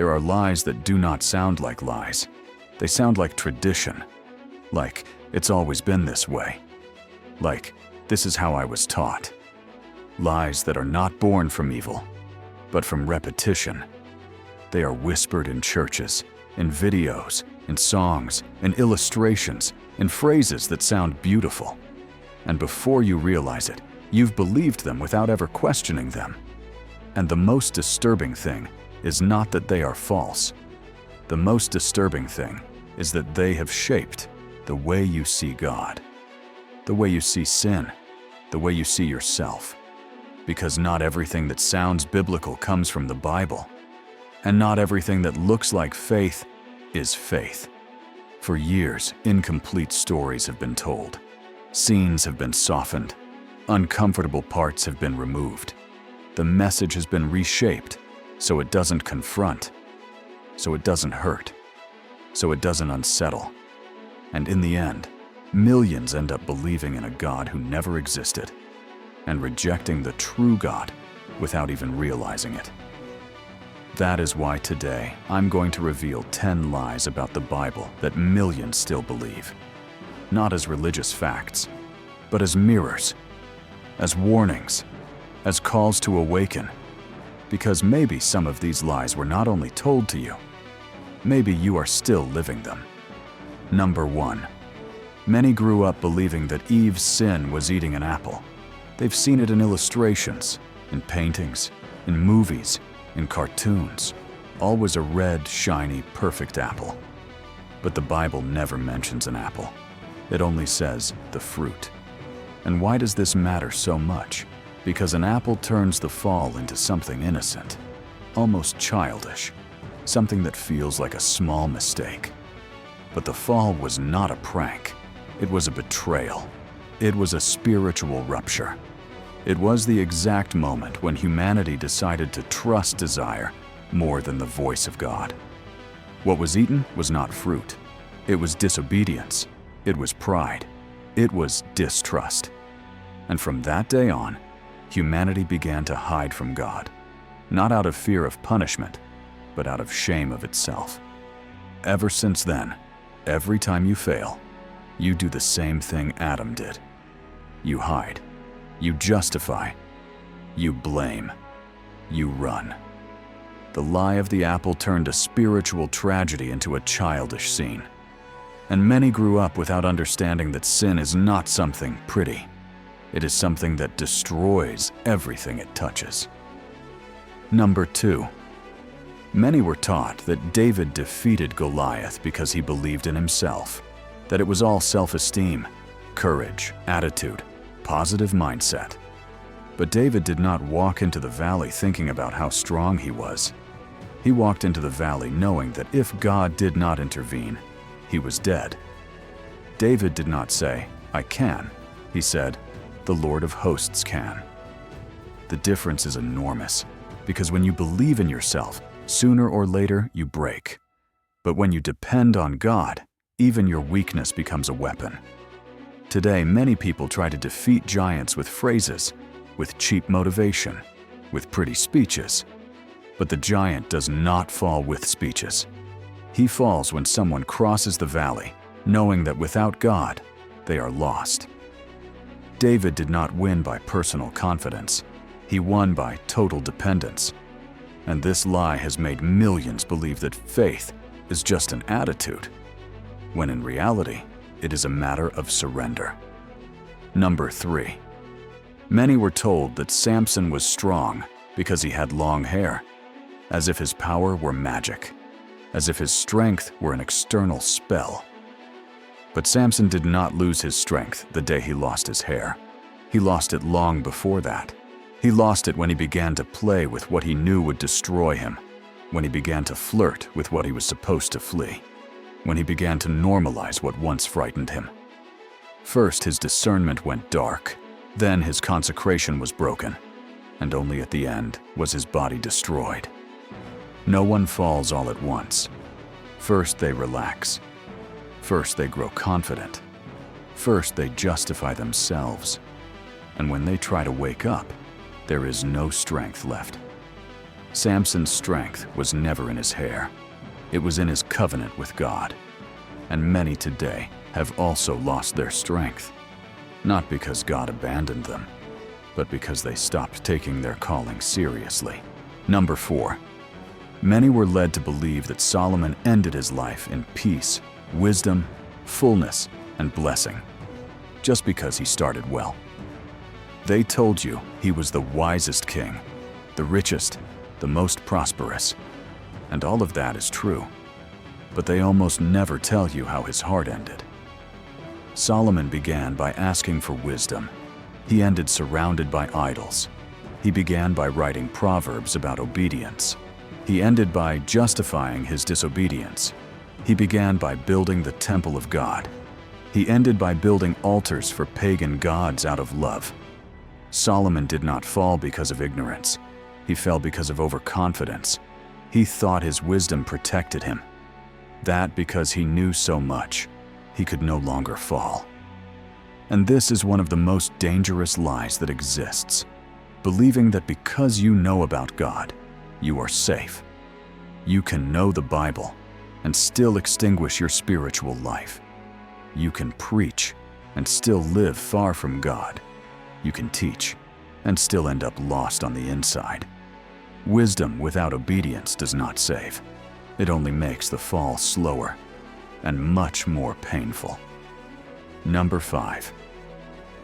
There are lies that do not sound like lies. They sound like tradition. Like, it's always been this way. Like, this is how I was taught. Lies that are not born from evil, but from repetition. They are whispered in churches, in videos, in songs, in illustrations, in phrases that sound beautiful. And before you realize it, you've believed them without ever questioning them. And the most disturbing thing is not that they are false. The most disturbing thing is that they have shaped the way you see God, the way you see sin, the way you see yourself. Because not everything that sounds biblical comes from the Bible, and not everything that looks like faith is faith. For years, incomplete stories have been told. Scenes have been softened. Uncomfortable parts have been removed. The message has been reshaped so it doesn't confront, so it doesn't hurt, so it doesn't unsettle. And in the end, millions end up believing in a God who never existed and rejecting the true God without even realizing it. That is why today I'm going to reveal 10 lies about the Bible that millions still believe. Not as religious facts, but as mirrors, as warnings, as calls to awaken. Because maybe some of these lies were not only told to you, maybe you are still living them. Number 1. Many grew up believing that Eve's sin was eating an apple. They've seen it in illustrations, in paintings, in movies, in cartoons. Always a red, shiny, perfect apple. But the Bible never mentions an apple. It only says the fruit. And why does this matter so much? Because an apple turns the fall into something innocent, almost childish, something that feels like a small mistake. But the fall was not a prank. It was a betrayal. It was a spiritual rupture. It was the exact moment when humanity decided to trust desire more than the voice of God. What was eaten was not fruit. It was disobedience. It was pride. It was distrust. And from that day on, humanity began to hide from God, not out of fear of punishment, but out of shame of itself. Ever since then, every time you fail, you do the same thing Adam did. You hide. You justify. You blame. You run. The lie of the apple turned a spiritual tragedy into a childish scene. And many grew up without understanding that sin is not something pretty. It is something that destroys everything it touches. Number 2. Many were taught that David defeated Goliath because he believed in himself, that it was all self-esteem, courage, attitude, positive mindset. But David did not walk into the valley thinking about how strong he was. He walked into the valley knowing that if God did not intervene, he was dead. David did not say, "I can." He said, "The Lord of hosts can." The difference is enormous, because when you believe in yourself, sooner or later you break. But when you depend on God, even your weakness becomes a weapon. Today, many people try to defeat giants with phrases, with cheap motivation, with pretty speeches. But the giant does not fall with speeches. He falls when someone crosses the valley, knowing that without God, they are lost. David did not win by personal confidence. He won by total dependence. And this lie has made millions believe that faith is just an attitude, when in reality, it is a matter of surrender. Number 3. Many were told that Samson was strong because he had long hair, as if his power were magic, as if his strength were an external spell. But Samson did not lose his strength the day he lost his hair. He lost it long before that. He lost it when he began to play with what he knew would destroy him, when he began to flirt with what he was supposed to flee, when he began to normalize what once frightened him. First, his discernment went dark. Then his consecration was broken, and only at the end was his body destroyed. No one falls all at once. First they relax. First they grow confident. First they justify themselves. And when they try to wake up, there is no strength left. Samson's strength was never in his hair. It was in his covenant with God. And many today have also lost their strength, not because God abandoned them, but because they stopped taking their calling seriously. Number 4. Many were led to believe that Solomon ended his life in peace, wisdom, fullness, and blessing, just because he started well. They told you he was the wisest king, the richest, the most prosperous, and all of that is true. But they almost never tell you how his heart ended. Solomon began by asking for wisdom. He ended surrounded by idols. He began by writing proverbs about obedience. He ended by justifying his disobedience. He began by building the temple of God. He ended by building altars for pagan gods out of love. Solomon did not fall because of ignorance. He fell because of overconfidence. He thought his wisdom protected him. That because he knew so much, he could no longer fall. And this is one of the most dangerous lies that exists. Believing that because you know about God, you are safe. You can know the Bible and still extinguish your spiritual life. You can preach and still live far from God. You can teach and still end up lost on the inside. Wisdom without obedience does not save. It only makes the fall slower and much more painful. Number 5.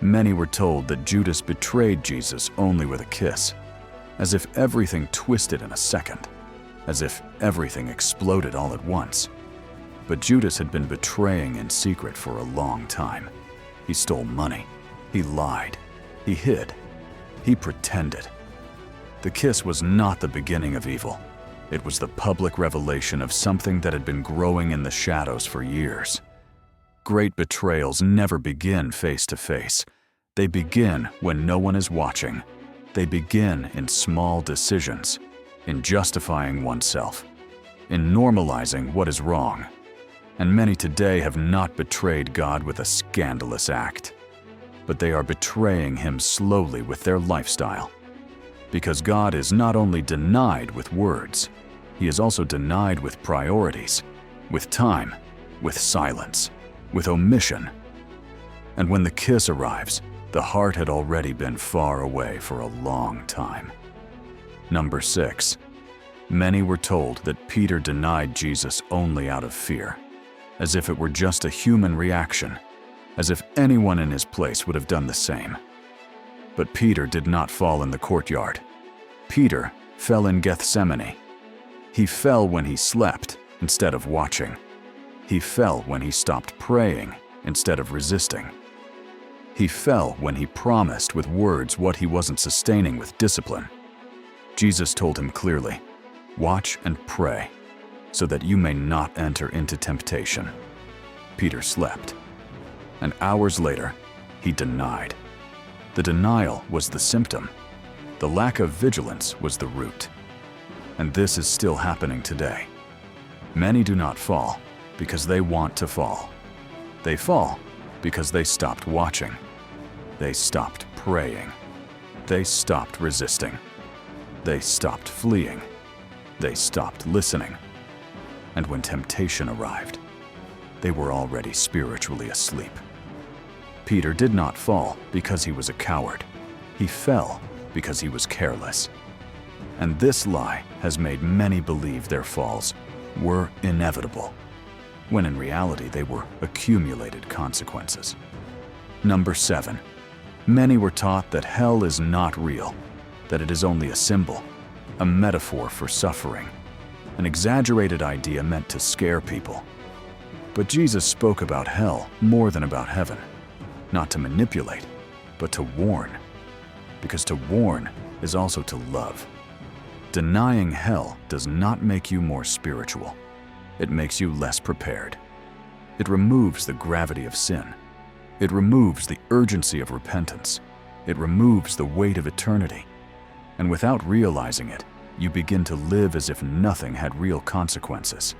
Many were told that Judas betrayed Jesus only with a kiss, as if everything twisted in a second, as if everything exploded all at once. But Judas had been betraying in secret for a long time. He stole money. He lied. He hid. He pretended. The kiss was not the beginning of evil. It was the public revelation of something that had been growing in the shadows for years. Great betrayals never begin face to face. They begin when no one is watching. They begin in small decisions, in justifying oneself, in normalizing what is wrong. And many today have not betrayed God with a scandalous act, but they are betraying Him slowly with their lifestyle. Because God is not only denied with words, He is also denied with priorities, with time, with silence, with omission. And when the kiss arrives, the heart had already been far away for a long time. Number 6. Many were told that Peter denied Jesus only out of fear, as if it were just a human reaction, as if anyone in his place would have done the same. But Peter did not fall in the courtyard. Peter fell in Gethsemane. He fell when he slept instead of watching. He fell when he stopped praying instead of resisting. He fell when he promised with words what he wasn't sustaining with discipline. Jesus told him clearly, "Watch and pray, so that you may not enter into temptation." Peter slept. And hours later, he denied. The denial was the symptom. The lack of vigilance was the root. And this is still happening today. Many do not fall because they want to fall. They fall because they stopped watching. They stopped praying. They stopped resisting. They stopped fleeing. They stopped listening. And when temptation arrived, they were already spiritually asleep. Peter did not fall because he was a coward. He fell because he was careless. And this lie has made many believe their falls were inevitable, when in reality they were accumulated consequences. Number 7. Many were taught that hell is not real, that it is only a symbol, a metaphor for suffering, an exaggerated idea meant to scare people. But Jesus spoke about hell more than about heaven, not to manipulate, but to warn. Because to warn is also to love. Denying hell does not make you more spiritual. It makes you less prepared. It removes the gravity of sin. It removes the urgency of repentance. It removes the weight of eternity. And without realizing it, you begin to live as if nothing had real consequences.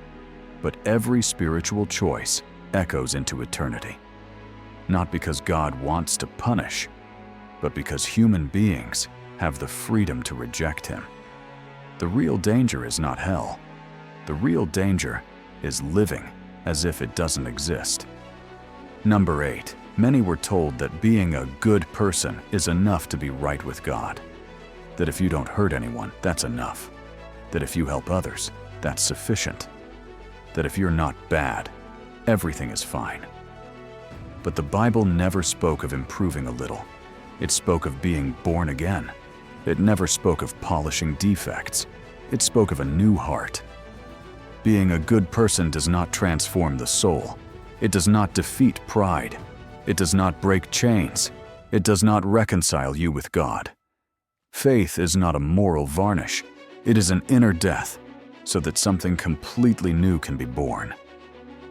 But every spiritual choice echoes into eternity. Not because God wants to punish, but because human beings have the freedom to reject Him. The real danger is not hell. The real danger is living as if it doesn't exist. Number 8. Many were told that being a good person is enough to be right with God. That if you don't hurt anyone, that's enough. That if you help others, that's sufficient. That if you're not bad, everything is fine. But the Bible never spoke of improving a little. It spoke of being born again. It never spoke of polishing defects. It spoke of a new heart. Being a good person does not transform the soul. It does not defeat pride. It does not break chains. It does not reconcile you with God. Faith is not a moral varnish. It is an inner death, so that something completely new can be born.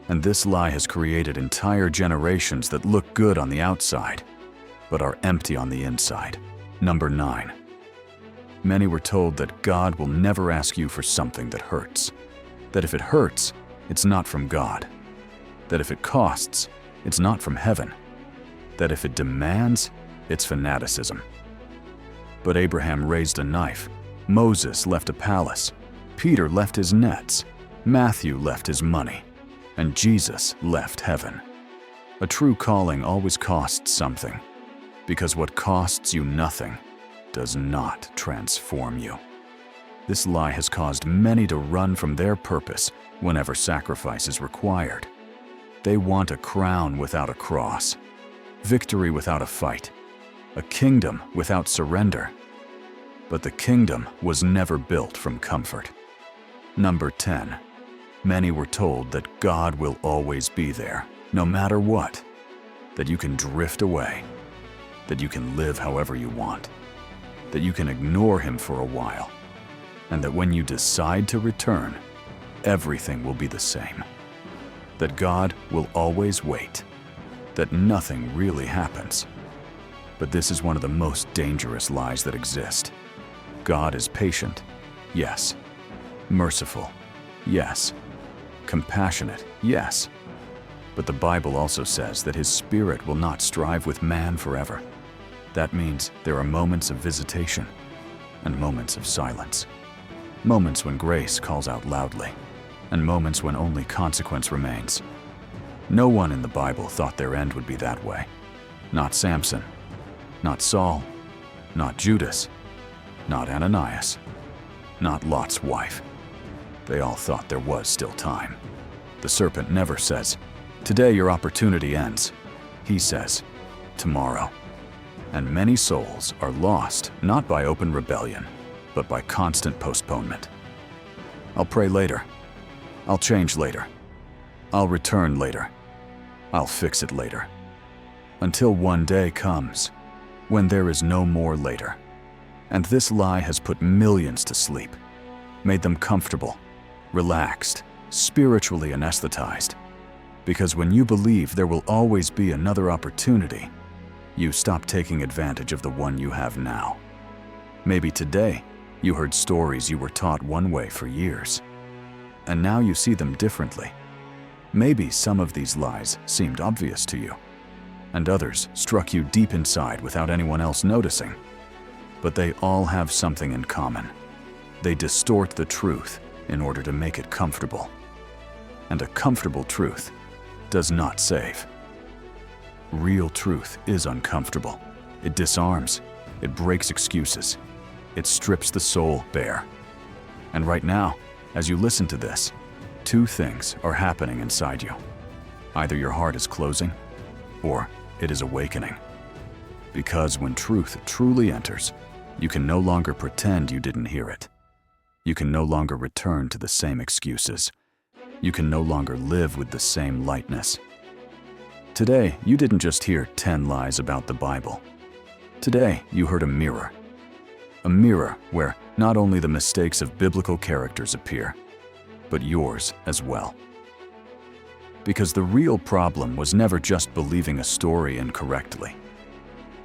And this lie has created entire generations that look good on the outside, but are empty on the inside. Number 9. Many were told that God will never ask you for something that hurts. That if it hurts, it's not from God. That if it costs, it's not from heaven. That if it demands, it's fanaticism. But Abraham raised a knife. Moses left a palace. Peter left his nets. Matthew left his money. And Jesus left heaven. A true calling always costs something, because what costs you nothing does not transform you. This lie has caused many to run from their purpose whenever sacrifice is required. They want a crown without a cross, victory without a fight, a kingdom without surrender. But the kingdom was never built from comfort. Number 10. Many were told that God will always be there, no matter what. That you can drift away. That you can live however you want. That you can ignore Him for a while. And that when you decide to return, everything will be the same. That God will always wait. That nothing really happens. But this is one of the most dangerous lies that exist. God is patient, yes. Merciful, yes. Compassionate, yes. But the Bible also says that His Spirit will not strive with man forever. That means there are moments of visitation and moments of silence. Moments when grace calls out loudly, and moments when only consequence remains. No one in the Bible thought their end would be that way. Not Samson, not Saul, not Judas, not Ananias, not Lot's wife. They all thought there was still time. The serpent never says, "Today your opportunity ends." He says, "Tomorrow." And many souls are lost not by open rebellion, but by constant postponement. I'll pray later. I'll change later. I'll return later. I'll fix it later. Until one day comes when there is no more later. And this lie has put millions to sleep, made them comfortable, relaxed, spiritually anesthetized. Because when you believe there will always be another opportunity, you stop taking advantage of the one you have now. Maybe today you heard stories you were taught one way for years, and now you see them differently. Maybe some of these lies seemed obvious to you, and others struck you deep inside without anyone else noticing. But they all have something in common. They distort the truth in order to make it comfortable. And a comfortable truth does not save. Real truth is uncomfortable. It disarms. It breaks excuses. It strips the soul bare. And right now, as you listen to this, two things are happening inside you. Either your heart is closing, or it is awakening. Because when truth truly enters, you can no longer pretend you didn't hear it. You can no longer return to the same excuses. You can no longer live with the same lightness. Today, you didn't just hear 10 lies about the Bible. Today, you heard a mirror. A mirror where not only the mistakes of biblical characters appear, but yours as well. Because the real problem was never just believing a story incorrectly.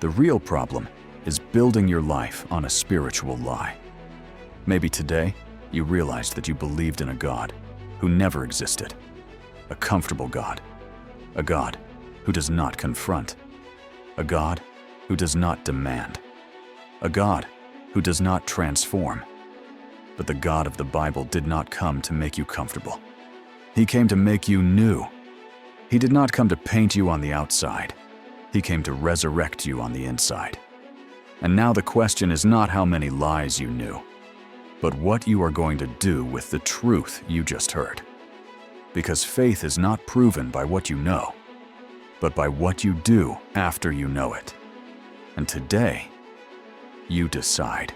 The real problem is building your life on a spiritual lie. Maybe today, you realized that you believed in a God who never existed. A comfortable God. A God who does not confront. A God who does not demand. A God who does not transform. But the God of the Bible did not come to make you comfortable. He came to make you new. He did not come to paint you on the outside. He came to resurrect you on the inside. And now the question is not how many lies you knew, but what you are going to do with the truth you just heard. Because faith is not proven by what you know, but by what you do after you know it. And today, you decide.